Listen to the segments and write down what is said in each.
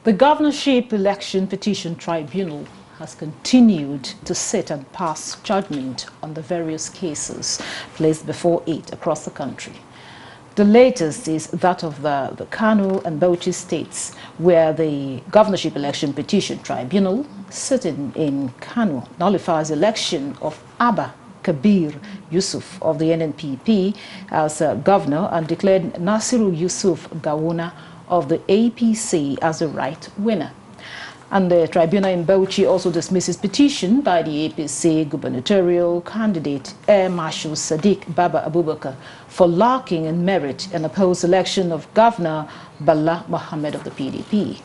The Governorship Election Petition Tribunal has continued to sit and pass judgment on the various cases placed before it across the country. The latest is that of the Kano and Bauchi states, where the Governorship Election Petition Tribunal, sitting in Kano, nullifies the election of Abba Kabir Yusuf of the NNPP as governor and declared Nasiru Yusuf Gawuna of the APC as the right winner. And the tribunal in Bauchi also dismisses petition by the APC gubernatorial candidate Air Marshal Sadiq Baba Abubakar for lacking in merit and opposed election of Governor Bala Mohammed of the PDP.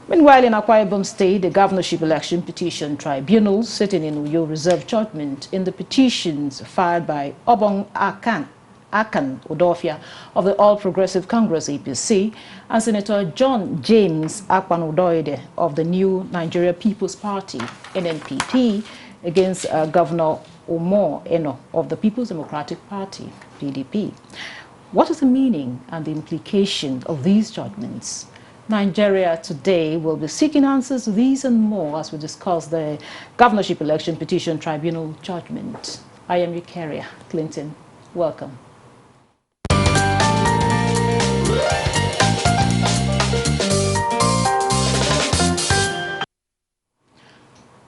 Meanwhile, in Akwa Ibom State, the Governorship Election Petition Tribunal, sitting in Uyo, reserved judgment in the petitions filed by Obong Akan Udofia of the All Progressive Congress APC and Senator John James Akpan Udoide of the New Nigeria People's Party NNPP against Governor Omor Eno of the People's Democratic Party PDP. What is the meaning and the implication of these judgments? Nigeria Today will be seeking answers to these and more as we discuss the Governorship Election Petition Tribunal judgment. I am your carrier, Clinton. Welcome.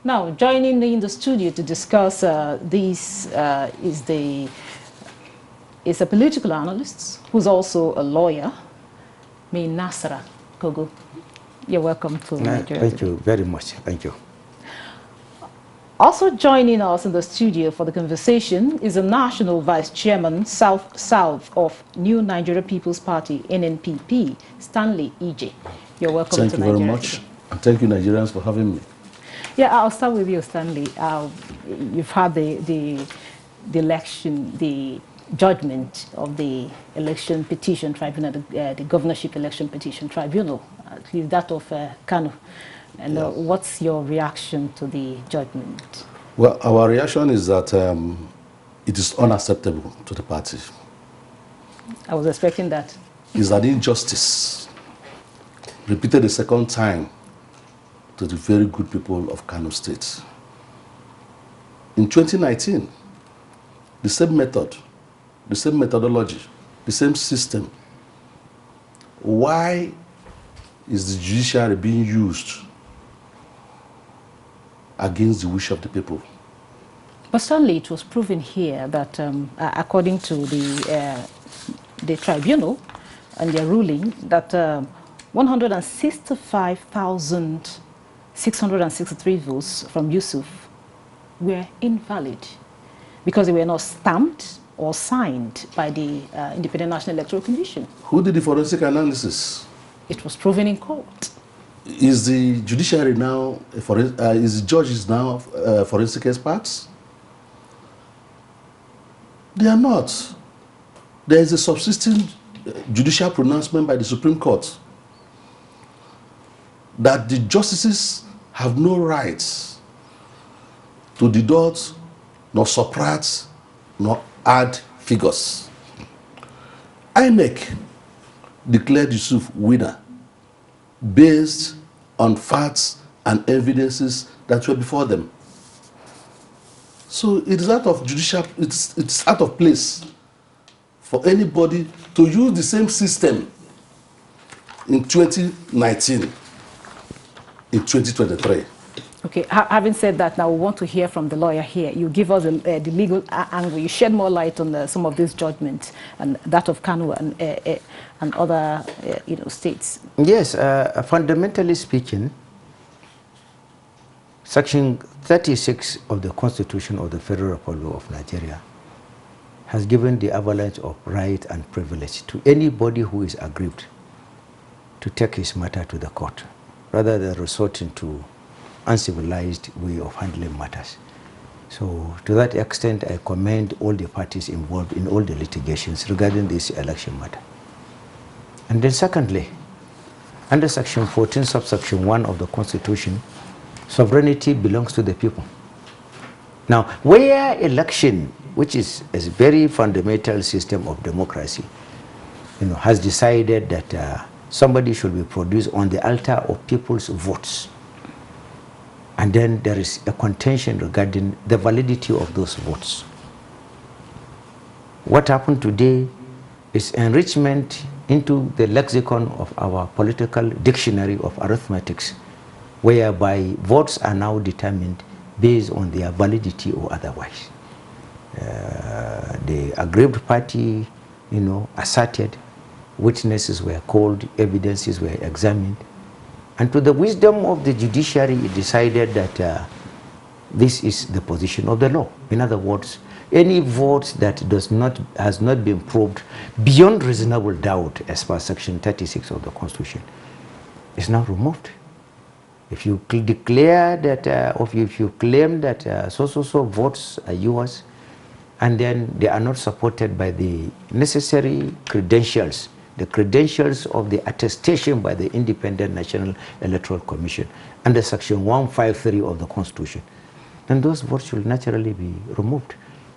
Now, joining me in the studio to discuss this is a political analyst who's also a lawyer, May Nasra Kogo. You're welcome to Nigeria. Thank you very much. Thank you. Also joining us in the studio for the conversation is the National Vice Chairman, South of New Nigeria People's Party, NNPP, Stanley EJ. You're welcome to Nigeria. Thank you very much. And thank you, Nigerians, for having me. Yeah, I'll start with you, Stanley. You've had the election, the judgment of the Election Petition Tribunal, the Governorship Election Petition Tribunal, at least that of Kano. And what's your reaction to the judgment? Well, our reaction is that it is unacceptable to the party. I was expecting that. It's an injustice, repeated a second time, to the very good people of Kano State. In 2019, the same method, the same methodology, the same system. Why is the judiciary being used against the wish of the people? But certainly it was proven here that according to the tribunal and their ruling, that 165,663 votes from Yusuf were invalid because they were not stamped or signed by the Independent National Electoral Commission. Who did the forensic analysis? It was proven in court. Is the judiciary now, is the judges now forensic experts? They are not. There is a subsisting judicial pronouncement by the Supreme Court that the justices have no rights to deduct, nor subtract, nor add figures. INEC declared Yusuf winner based on facts and evidences that were before them. So it is out of judicial, it's out of place for anybody to use the same system in 2019, in 2023. Okay, having said that, now we want to hear from the lawyer here. You give us the legal angle. You shed more light on some of these judgments and that of Kano and other states. Yes, fundamentally speaking, Section 36 of the Constitution of the Federal Republic of Nigeria has given the avalanche of right and privilege to anybody who is aggrieved to take his matter to the court, rather than resorting to uncivilized way of handling matters. So to that extent, I commend all the parties involved in all the litigations regarding this election matter. And then secondly, under Section 14, subsection 1 of the Constitution, sovereignty belongs to the people. Now, where election, which is a very fundamental system of democracy, has decided that somebody should be produced on the altar of people's votes. And then there is a contention regarding the validity of those votes. What happened today is enrichment into the lexicon of our political dictionary of arithmetics, whereby votes are now determined based on their validity or otherwise. The aggrieved party, asserted, witnesses were called, evidences were examined, and to the wisdom of the judiciary, it decided that this is the position of the law. In other words, any vote that has not been proved beyond reasonable doubt as per section 36 of the Constitution is now removed. If you declare that, or if you claim that so votes are yours, and then they are not supported by the necessary credentials, the credentials of the attestation by the Independent National Electoral Commission under section 153 of the Constitution, then those votes should naturally be removed.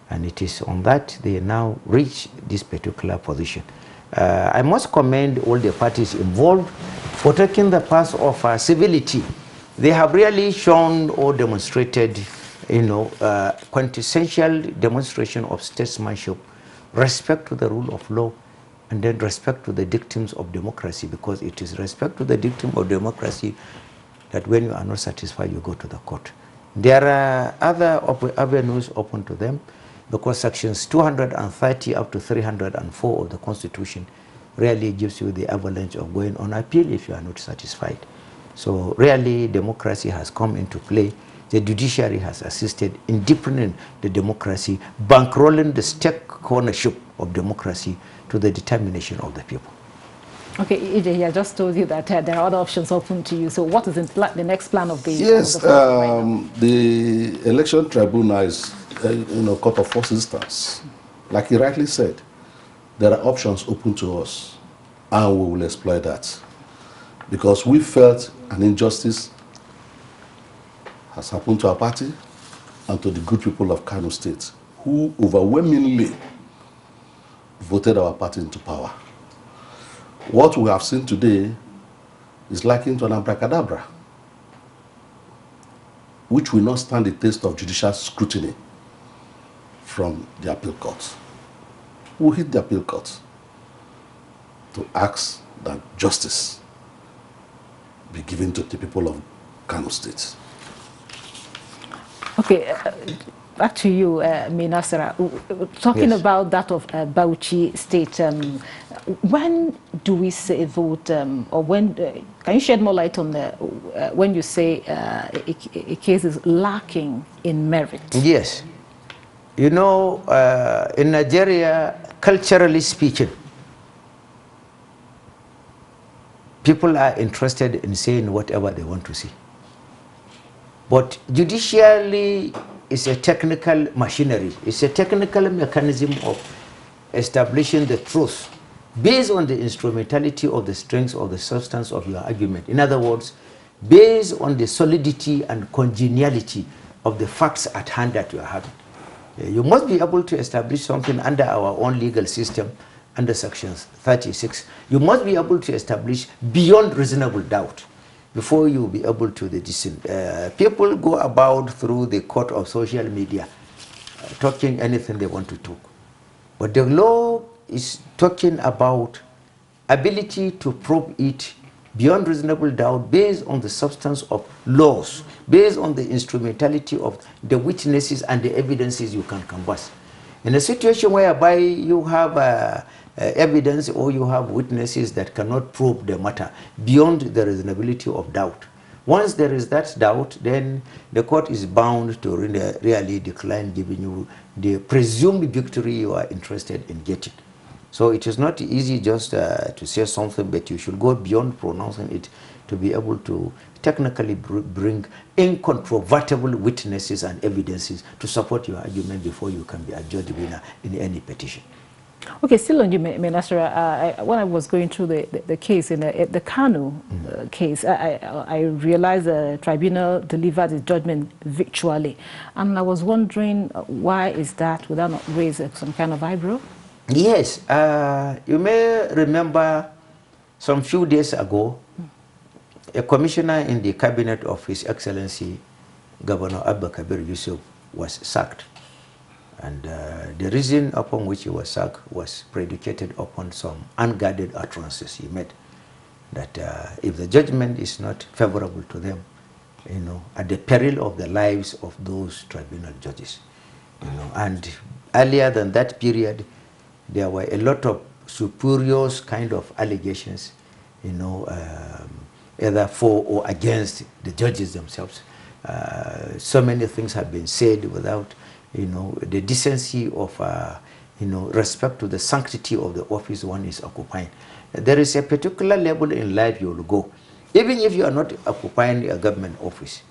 And it is on that they now reach this particular position. I must commend all the parties involved for taking the path of civility. They have really shown or demonstrated, quintessential demonstration of statesmanship, respect to the rule of law, and then respect to the dictums of democracy, because it is respect to the dictum of democracy that when you are not satisfied, you go to the court. There are other avenues open to them, because sections 230 up to 304 of the Constitution really gives you the avalanche of going on appeal if you are not satisfied. So really, democracy has come into play. The judiciary has assisted in deepening the democracy, bankrolling the stake ownership of democracy to the determination of the people. Okay, EJ, I just told you that there are other options open to you. So what is the next plan of the... Yes, the election tribunal is court of first instance. Like he rightly said, there are options open to us, and we will exploit that. Because we felt an injustice has happened to our party and to the good people of Kano State, who overwhelmingly voted our party into power. What we have seen today is likened to an abracadabra, which will not stand the test of judicial scrutiny from the appeal court. We hit the appeal court to ask that justice be given to the people of Kano State. Okay, back to you, Minasara. Talking about that of Bauchi State, when do we say vote, or when, can you shed more light on the, when you say a case is lacking in merit? Yes. In Nigeria, culturally speaking, people are interested in saying whatever they want to say. But judicially is a technical machinery. It's a technical mechanism of establishing the truth based on the instrumentality of the strength of the substance of your argument. In other words, based on the solidity and congeniality of the facts at hand that you are having. You must be able to establish something under our own legal system, under sections 36. You must be able to establish beyond reasonable doubt before you be able to the people go about through the court of social media talking anything they want to talk. But the law is talking about ability to probe it beyond reasonable doubt based on the substance of laws, based on the instrumentality of the witnesses and the evidences you can canvass. In a situation whereby you have evidence or you have witnesses that cannot prove the matter beyond the reasonability of doubt, once there is that doubt, then the court is bound to really decline giving you the presumed victory you are interested in getting. So it is not easy just to say something, but you should go beyond pronouncing it to be able to technically bring incontrovertible witnesses and evidences to support your argument before you can be adjudged winner in any petition. Okay, still on you, Menasra, when I was going through the case, in the Kano case, I realized the tribunal delivered its judgment virtually. And I was wondering, why is that? Would that not raise some kind of eyebrow? Yes, you may remember some few days ago, a commissioner in the cabinet of His Excellency Governor Abba Kabir Yusuf was sacked. And the reason upon which he was sacked was predicated upon some unguarded utterances he made. That if the judgment is not favorable to them, at the peril of the lives of those tribunal judges. And earlier than that period, there were a lot of spurious kind of allegations, either for or against the judges themselves. So many things have been said without, the decency of, respect to the sanctity of the office one is occupying. There is a particular level in life you will go. Even if you are not occupying a government office,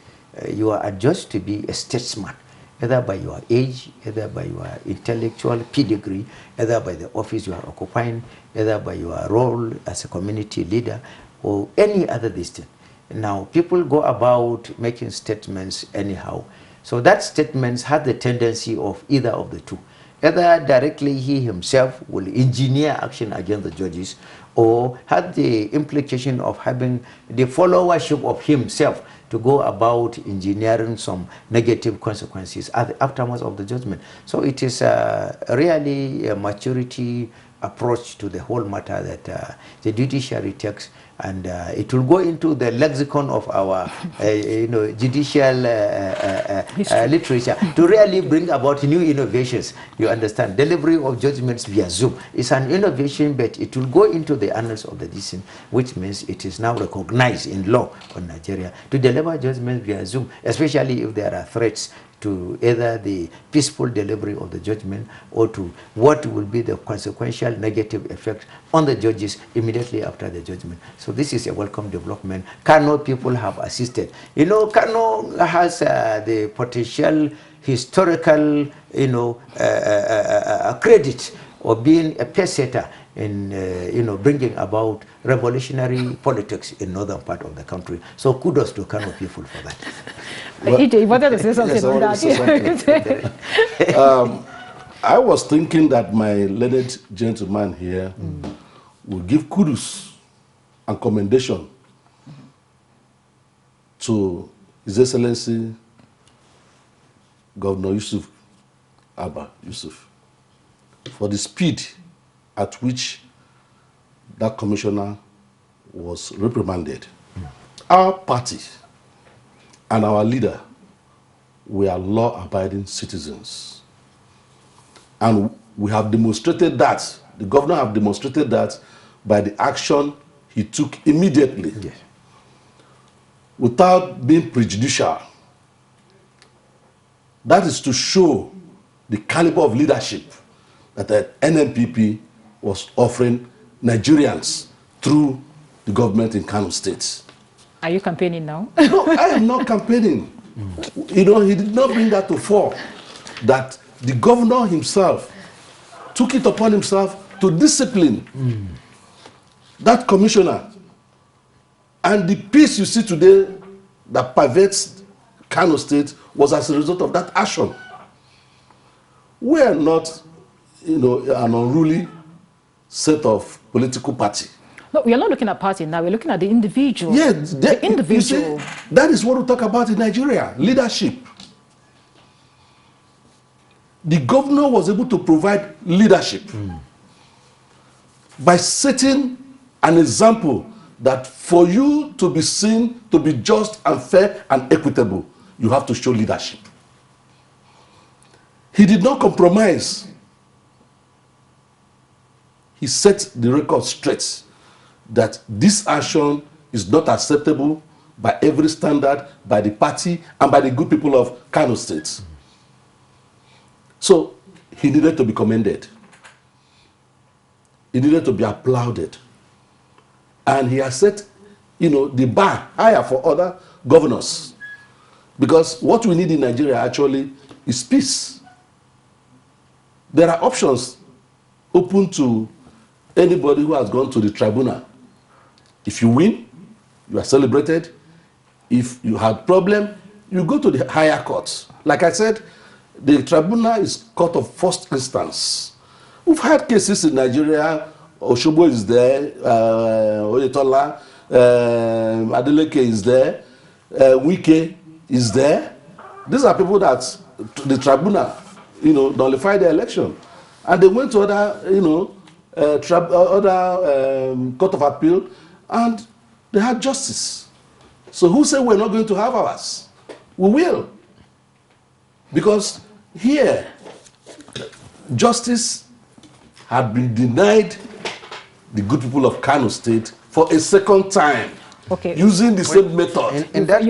you are adjudged to be a statesman, either by your age, either by your intellectual pedigree, either by the office you are occupying, either by your role as a community leader, or any other distance. Now, people go about making statements anyhow. So that statements have the tendency of either of the two. Either directly he himself will engineer action against the judges, or had the implication of having the followership of himself to go about engineering some negative consequences at the aftermath of the judgment. So it is really a maturity approach to the whole matter that the judiciary takes, and it will go into the lexicon of our judicial literature to really bring about new innovations. You understand, delivery of judgments via Zoom is an innovation, but it will go into the annals of the decision, which means it is now recognized in law in Nigeria to deliver judgments via Zoom, especially if there are threats to either the peaceful delivery of the judgment or to what will be the consequential negative effect on the judges immediately after the judgment. So this is a welcome development. Kano people have assisted. Kano has the potential historical, credit of being a pace-setter in bringing about revolutionary politics in northern part of the country. So kudos to Kano people for that. Well, you wanted to say something yes, on that. I was thinking that my learned gentleman here will give kudos and commendation to His Excellency Governor Yusuf Abba Yusuf for the speed at which that commissioner was reprimanded. Our party and our leader, we are law-abiding citizens. And we have demonstrated that, the governor have demonstrated that by the action he took immediately, yes, without being prejudicial. That is to show the caliber of leadership that the NNPP was offering Nigerians through the government in Kano State. Are you campaigning now? No, I am not campaigning. He did not bring that to fore, that the governor himself took it upon himself to discipline that commissioner. And the peace you see today that pervades Kano State was as a result of that action. We are not, an unruly set of political party. No, we are not looking at party now. We're looking at the individual. Yeah, the individual. See, that is what we talk about in Nigeria, leadership. The governor was able to provide leadership by setting an example that for you to be seen to be just and fair and equitable, you have to show leadership. He did not compromise. He set the record straight that this action is not acceptable by every standard, by the party, and by the good people of Kano State. So he needed to be commended. He needed to be applauded. And he has set, the bar higher for other governors. Because what we need in Nigeria actually is peace. There are options open to anybody who has gone to the tribunal. If you win, you are celebrated. If you have problem, you go to the higher courts. Like I said, the tribunal is court of first instance. We've had cases in Nigeria Oshobo is there, Oyetola, Adeleke is there, Wike is there. These are people that the tribunal, nullified the election. And they went to other, court of appeal, and they had justice. So who said we're not going to have ours? We will. Because here, justice had been denied the good people of Kano State for a second time, using the same method. In that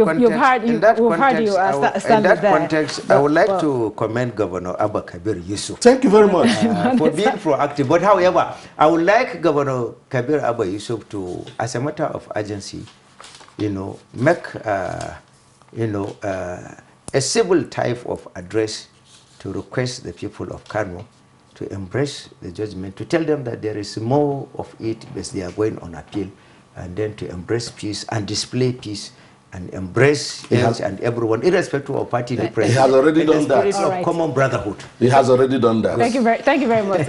context, I would like to commend Governor Abba Kabir Yusuf. Thank you very much for being proactive. But however, I would like Governor Kabir Abba Yusuf to, as a matter of urgency, make a civil type of address to request the people of Kano to embrace the judgment, to tell them that there is more of it as they are going on appeal, and then to embrace peace and display peace and embrace each and everyone, irrespective of party difference. He has already done that. Of common brotherhood. He has already done that. Thank you very much,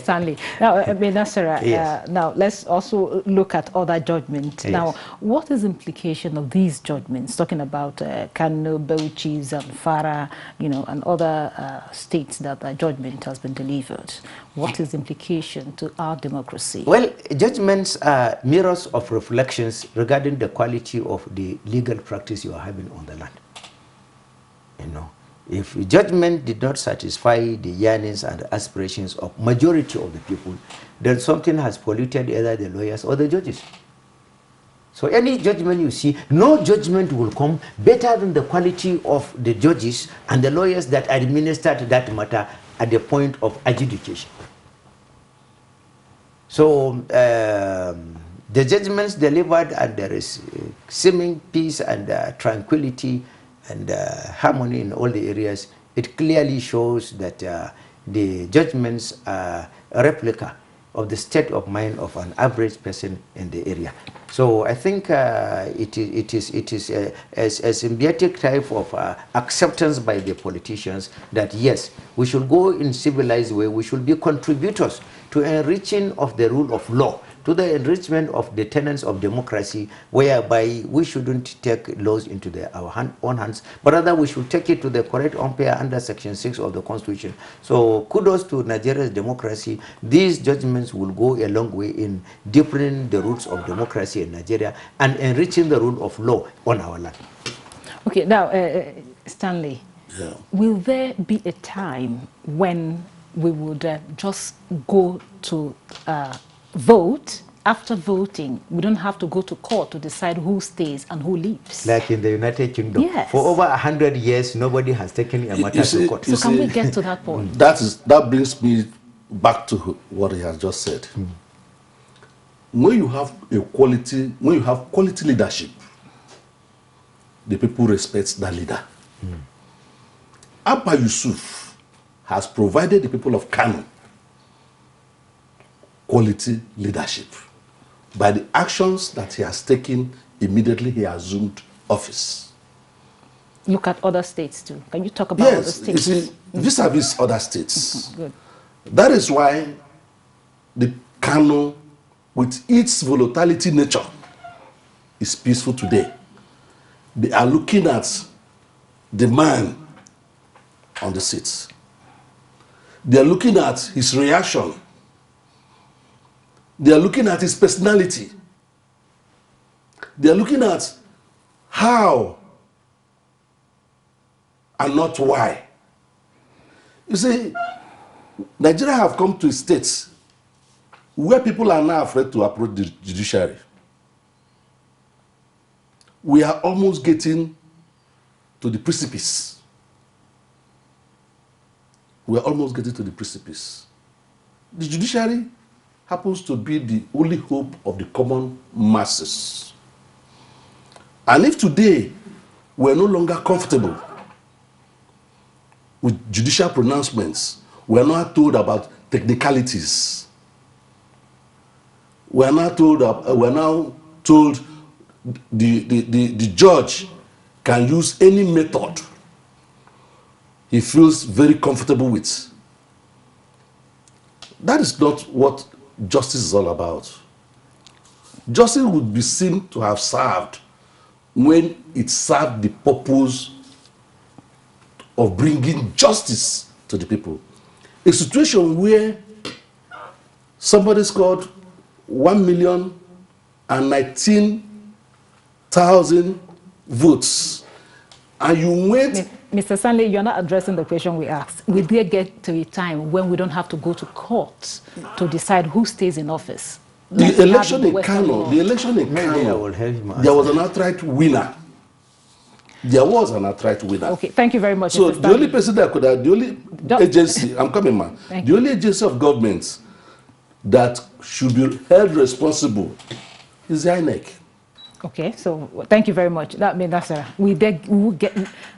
Stanley. Now, Nasara, yes. Now let's also look at other judgments. Yes. Now, what is the implication of these judgments? Talking about Kano, Bauchi, Zamfara, and other states that the judgment has been delivered. What is the implication to our democracy? Well, judgments are mirrors of reflections regarding the quality of the legal practice you are having on the land. If judgment did not satisfy the yearnings and aspirations of majority of the people, then something has polluted either the lawyers or the judges. So any judgment you see, no judgment will come better than the quality of the judges and the lawyers that administered that matter at the point of adjudication. So the judgments delivered, and there is seeming peace and tranquility and harmony in all the areas. It clearly shows that the judgments are a replica of the state of mind of an average person in the area. So I think it is a symbiotic type of acceptance by the politicians that yes, we should go in civilized way, we should be contributors to enriching of the rule of law, to the enrichment of the tenets of democracy, whereby we shouldn't take laws into our own hands, but rather we should take it to the correct umpire under Section 6 of the Constitution. So kudos to Nigeria's democracy. These judgments will go a long way in deepening the roots of democracy in Nigeria and enriching the rule of law on our land. Okay, now, Stanley, will there be a time when we would just go to vote? After voting, we don't have to go to court to decide who stays and who leaves. Like in the United Kingdom. Yes. For over 100 years, nobody has taken a matter to court. So can we get to that point? That brings me back to what he has just said. When you have quality leadership, the people respect that leader. Abba Yusuf has provided the people of Kano quality leadership by the actions that he has taken immediately he assumed office. Look at other states too. Can you talk about other states? You see, vis-a-vis other states. Good. That is why the Kano, with its volatility nature, is peaceful today. They are looking at the man on the seats. They are looking at his reaction. They are looking at his personality. They are looking at how and not why. You see, Nigeria have come to a state where people are now afraid to approach the judiciary. We are almost getting to the precipice. We are almost getting to the precipice. The judiciary happens to be the only hope of the common masses. And if today we are no longer comfortable with judicial pronouncements, we are not told about technicalities. We are now told the judge can use any method he feels very comfortable with. That is not what justice is all about. Justice would be seen to have served when it served the purpose of bringing justice to the people. A situation where somebody scored 1,019,000 votes, and you went... Mr. Stanley, you're not addressing the question we asked. Will there get to a time when we don't have to go to court to decide who stays in office? The election in Kano, there was an outright winner. There was an outright winner. Okay, thank you very much. So the only person that could have, the only agency, I'm coming, man. The only agency of government that should be held responsible is the INEC. Okay, so thank you very much. That means that's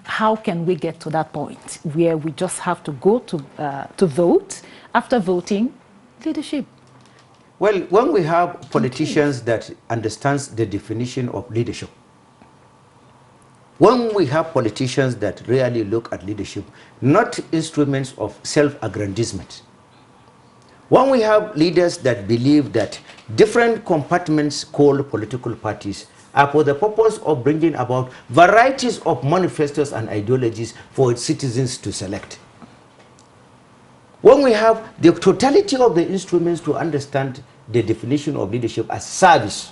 how can we get to that point where we just have to go to vote? After voting, leadership. Well, when we have politicians that understands the definition of leadership, when we have politicians that really look at leadership, not instruments of self-aggrandizement, when we have leaders that believe that different compartments called political parties are for the purpose of bringing about varieties of manifestos and ideologies for its citizens to select. When we have the totality of the instruments to understand the definition of leadership as service,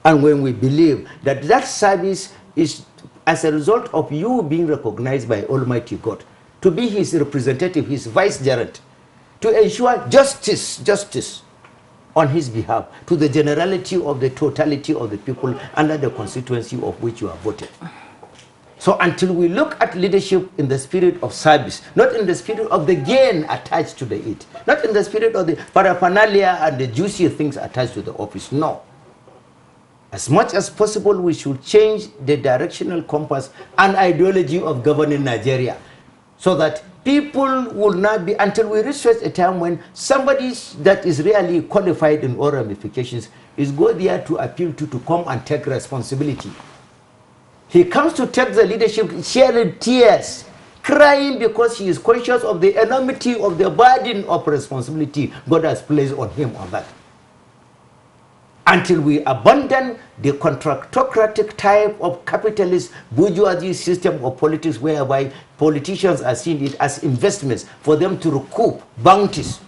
and when we believe that that service is as a result of you being recognized by Almighty God, to be his representative, his vicegerent, to ensure justice on his behalf to the generality of the totality of the people under the constituency of which you are voted. So until we look at leadership in the spirit of service, not in the spirit of the gain attached to it, not in the spirit of the paraphernalia and the juicy things attached to the office, no. As much as possible, we should change the directional compass and ideology of governing Nigeria so that people will not be, until we reach a time when somebody that is really qualified in all ramifications is go there to appeal to come and take responsibility. He comes to take the leadership, sharing tears, crying because he is conscious of the enormity of the burden of responsibility God has placed on him on that. Until we abandon the contractocratic type of capitalist bourgeoisie system of politics whereby politicians are seeing it as investments for them to recoup bounties.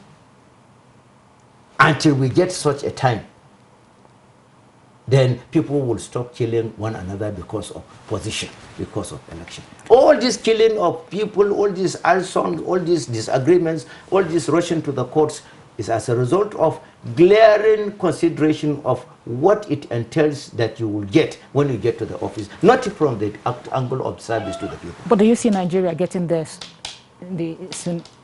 Until we get such a time, then people will stop killing one another because of position, because of election. All this killing of people, all these arson, all these disagreements, all this rushing to the courts is as a result of glaring consideration of what it entails that you will get when you get to the office, not from the angle of service to the people. But do you see Nigeria getting there the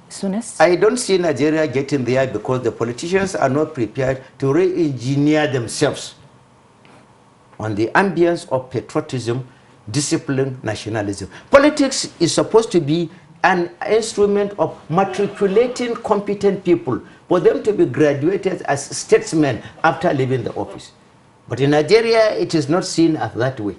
soonest? I don't see Nigeria getting there because the politicians are not prepared to re-engineer themselves on the ambience of patriotism, discipline, nationalism. Politics is supposed to be an instrument of matriculating competent people for them to be graduated as statesmen after leaving the office. But in Nigeria, it is not seen as that way.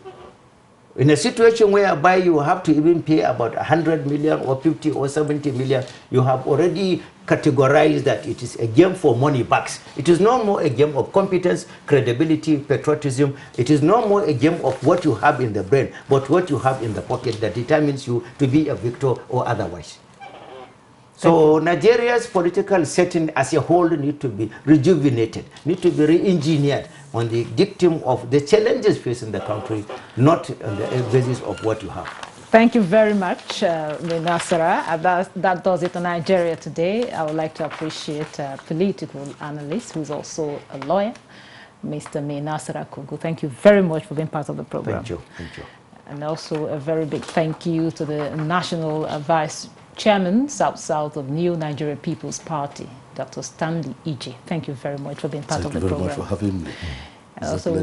In a situation whereby you have to even pay about 100 million or 50 or 70 million, you have already categorized that it is a game for money backs. It is no more a game of competence, credibility, patriotism. It is no more a game of what you have in the brain, but what you have in the pocket that determines you to be a victor or otherwise. So Nigeria's political setting as a whole need to be rejuvenated, need to be re-engineered on the dictum of the challenges facing the country, not on the basis of what you have. Thank you very much, Nasara. That does it on Nigeria Today. I would like to appreciate a political analyst who's also a lawyer, Mr. Nasara Kogu. Thank you very much for being part of the program. Thank you. Thank you. And also a very big thank you to the National Vice Chairman, South of New Nigeria People's Party, Dr. Stanley Ije. Thank you very much for being part of the program. Thank you very much for having me. Also,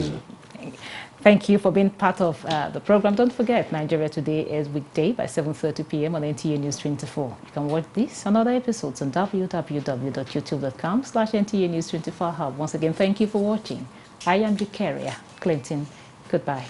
thank you for being part of the program. Don't forget, Nigeria Today is weekday by 7:30 p.m. on NTA News 24. You can watch this and other episodes on www.youtube.com/NTA News 24 Hub. Once again, thank you for watching. I am Victoria Clinton. Goodbye.